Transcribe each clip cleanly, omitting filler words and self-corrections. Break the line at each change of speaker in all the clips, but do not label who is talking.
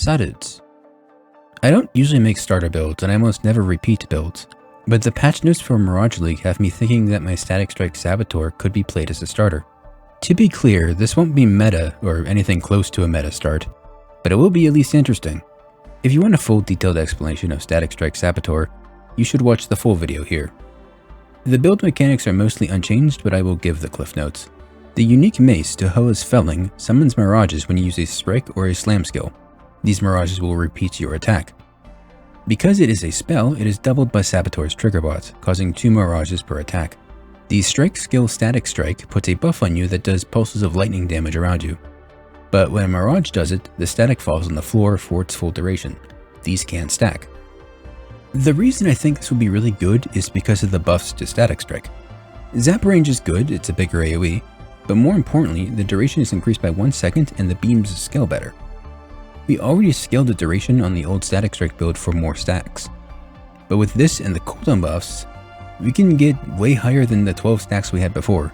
Sabots. I don't usually make starter builds, and I almost never repeat builds, but the patch notes for Mirage League have me thinking that my static Strike Saboteur could be played as a starter. To be clear, this won't be meta or anything close to a meta start, but it will be at least interesting. If you want a full detailed explanation of static Strike Saboteur, you should watch the full video here. The build mechanics are mostly unchanged, but I will give the cliff notes. The unique mace, Tenosyn Felling, summons mirages when you use a strike or a slam skill. These mirages will repeat your attack. Because it is a spell, it is doubled by Saboteur's trigger bot, causing 2 mirages per attack. The strike skill Static Strike puts a buff on you that does pulses of lightning damage around you. But when a mirage does it, the static falls on the floor for its full duration. These can't stack. The reason I think this will be really good is because of the buffs to Static Strike. Zap range is good, it's a bigger AoE, but more importantly, the duration is increased by 1 second and the beams scale better. We already scaled the duration on the old Static Strike build for more stacks, but with this and the cooldown buffs, we can get way higher than the 12 stacks we had before.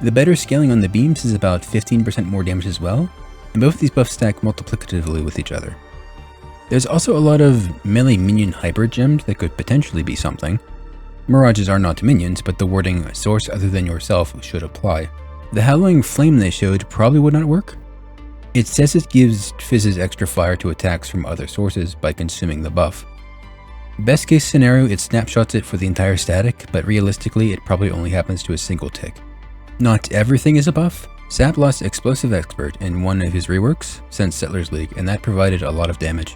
The better scaling on the beams is about 15% more damage as well, and both these buffs stack multiplicatively with each other. There's also a lot of melee minion hybrid gems that could potentially be something. Mirages are not minions, but the wording "source other than yourself" should apply. The Howling Flame they showed probably would not work. It says it gives fizzes extra fire to attacks from other sources by consuming the buff. Best case scenario, it snapshots it for the entire static, but realistically it probably only happens to a single tick. Not everything is a buff. Sap lost Explosive Expert in one of his reworks since Settlers League, and that provided a lot of damage.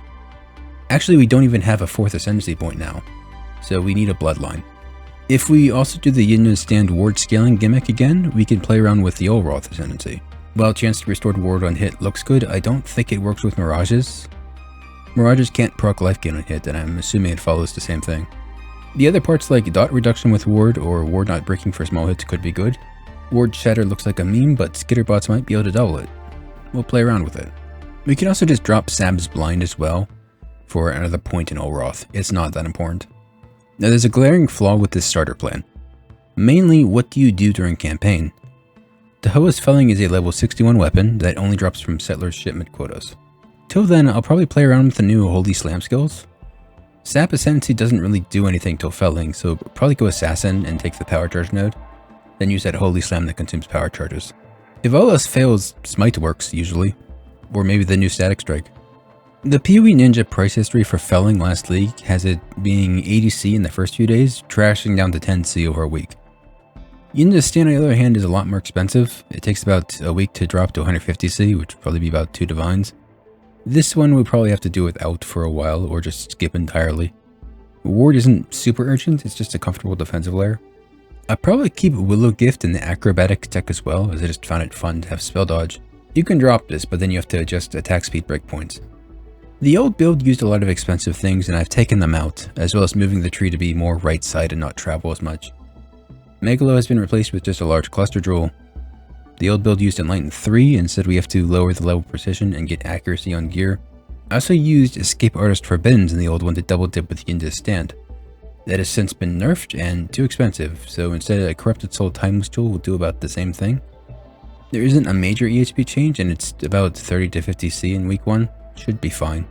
Actually, we don't even have a 4th Ascendancy point now, so we need a Bloodline. If we also do the Yin and Stand ward scaling gimmick again, we can play around with the Olroth Ascendancy. While chance to restored ward on hit looks good, I don't think it works with Mirages. Mirages can't proc life gain on hit, and I'm assuming it follows the same thing. The other parts like dot reduction with ward or ward not breaking for small hits could be good. Ward shatter looks like a meme, but skitterbots might be able to double it. We'll play around with it. We can also just drop Sab's blind as well for another point in Olroth. It's not that important. Now there's a glaring flaw with this starter plan. Mainly, what do you do during campaign? Tenosyn Felling is a level 61 weapon that only drops from Settlers shipment quotas. Till then, I'll probably play around with the new Holy Slam skills. Sap Ascendancy doesn't really do anything till Felling, so probably go Assassin and take the power charge node, then use that Holy Slam that consumes power charges. If all else fails, Smite works usually, or maybe the new Static Strike. The PoE Ninja price history for Felling last league has it being 80C in the first few days, trashing down to 10C over a week. Yin Stand on the other hand is a lot more expensive. It takes about a week to drop to 150C, which would probably be about 2 divines. This one we probably have to do without for a while, or just skip entirely. Ward isn't super urgent, it's just a comfortable defensive layer. I'll probably keep Willow Gift in the acrobatic tech as well, as I just found it fun to have spell dodge. You can drop this, but then you have to adjust attack speed breakpoints. The old build used a lot of expensive things, and I've taken them out, as well as moving the tree to be more right side and not travel as much. Megalo has been replaced with just a large cluster jewel. The old build used Enlighten 3, instead we have to lower the level precision and get accuracy on gear. I also used Escape Artist Forbiddens in the old one to double dip with Yin Stand. That has since been nerfed and too expensive, so instead a Corrupted Soul Timeless Jewel will do about the same thing. There isn't a major EHP change, and it's about 30 to 50C in week 1. Should be fine.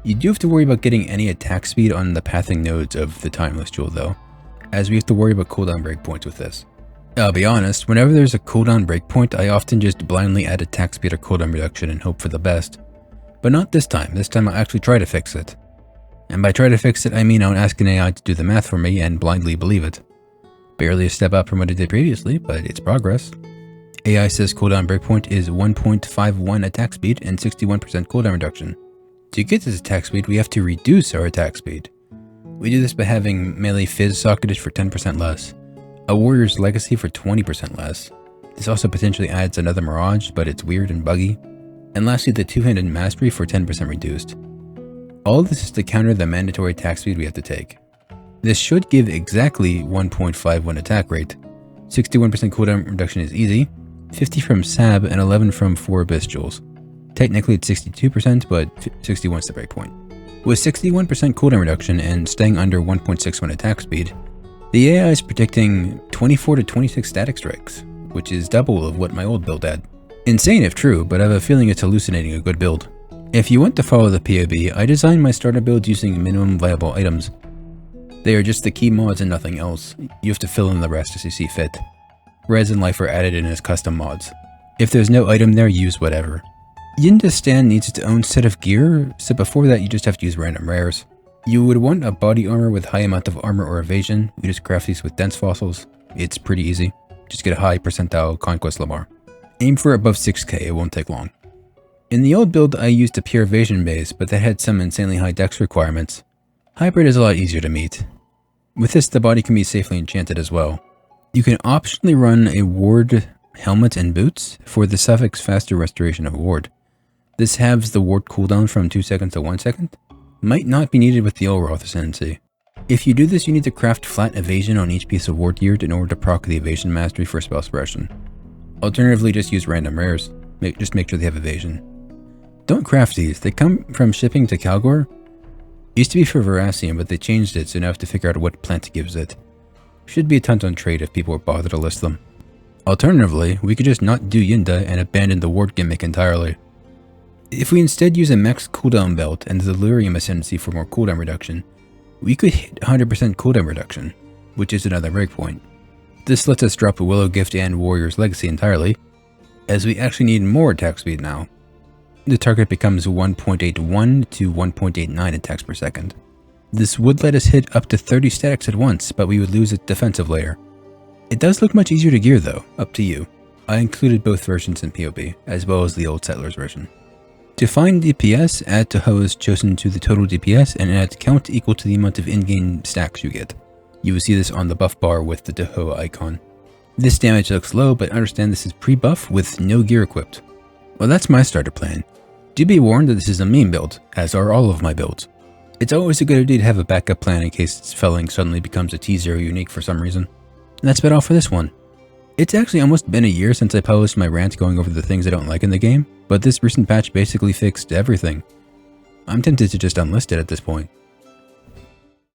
You do have to worry about getting any attack speed on the pathing nodes of the Timeless Jewel though, as we have to worry about cooldown breakpoints with this. I'll be honest, whenever there's a cooldown breakpoint, I often just blindly add attack speed or cooldown reduction and hope for the best. But not this time. This time I'll actually try to fix it. And by try to fix it, I mean I'll ask an AI to do the math for me and blindly believe it. Barely a step up from what I did previously, but it's progress. AI says cooldown breakpoint is 1.51 attack speed and 61% cooldown reduction. To get this attack speed, we have to reduce our attack speed. We do this by having melee fizz socketage for 10% less, a warrior's legacy for 20% less. This also potentially adds another mirage, but it's weird and buggy. And lastly, the two-handed mastery for 10% reduced. All of this is to counter the mandatory attack speed we have to take. This should give exactly 1.51 attack rate. 61% cooldown reduction is easy, 50 from Sab and 11 from 4 Abyss Jewels. Technically it's 62%, but 61 is the breakpoint. With 61% cooldown reduction and staying under 1.61 attack speed, the AI is predicting 24 to 26 static strikes, which is double of what my old build had. Insane if true, but I have a feeling it's hallucinating a good build. If you want to follow the POB, I designed my starter build using minimum viable items. They are just the key mods and nothing else. You have to fill in the rest as you see fit. Res and life are added in as custom mods. If there's no item there, use whatever. Yinda's stand needs its own set of gear, so before that you just have to use random rares. You would want a body armor with high amount of armor or evasion. We just craft these with dense fossils. It's pretty easy. Just get a high percentile conquest lamar. Aim for above 6k, it won't take long. In the old build I used a pure evasion base, but that had some insanely high dex requirements. Hybrid is a lot easier to meet. With this the body can be safely enchanted as well. You can optionally run a ward helmet and boots for the suffix faster restoration of ward. This halves the ward cooldown from 2 seconds to 1 second. Might not be needed with the Olroth Ascendancy. If you do this, you need to craft flat evasion on each piece of ward gear in order to proc the evasion mastery for spell suppression. Alternatively, just use random rares. Just make sure they have evasion. Don't craft these, they come from shipping to Kalgor. Used to be for Veracium, but they changed it, so now I have to figure out what plant gives it. Should be a ton on trade if people were bothered to list them. Alternatively, we could just not do Yinda and abandon the ward gimmick entirely. If we instead use a max cooldown belt and the Delirium Ascendancy for more cooldown reduction, we could hit 100% cooldown reduction, which is another breakpoint. This lets us drop a Willow Gift and Warrior's Legacy entirely, as we actually need more attack speed now. The target becomes 1.81 to 1.89 attacks per second. This would let us hit up to 30 statics at once, but we would lose its defensive layer. It does look much easier to gear though, up to you. I included both versions in POB, as well as the old Settlers version. To find DPS, add Tahoe's chosen to the total DPS and add count equal to the amount of in-game stacks you get. You will see this on the buff bar with the Tahoe icon. This damage looks low, but understand this is pre-buff with no gear equipped. Well, that's my starter plan. Do be warned that this is a meme build, as are all of my builds. It's always a good idea to have a backup plan in case felling suddenly becomes a T0 unique for some reason. And that's about all for this one. It's actually almost been a year since I published my rant going over the things I don't like in the game, but this recent patch basically fixed everything. I'm tempted to just unlist it at this point.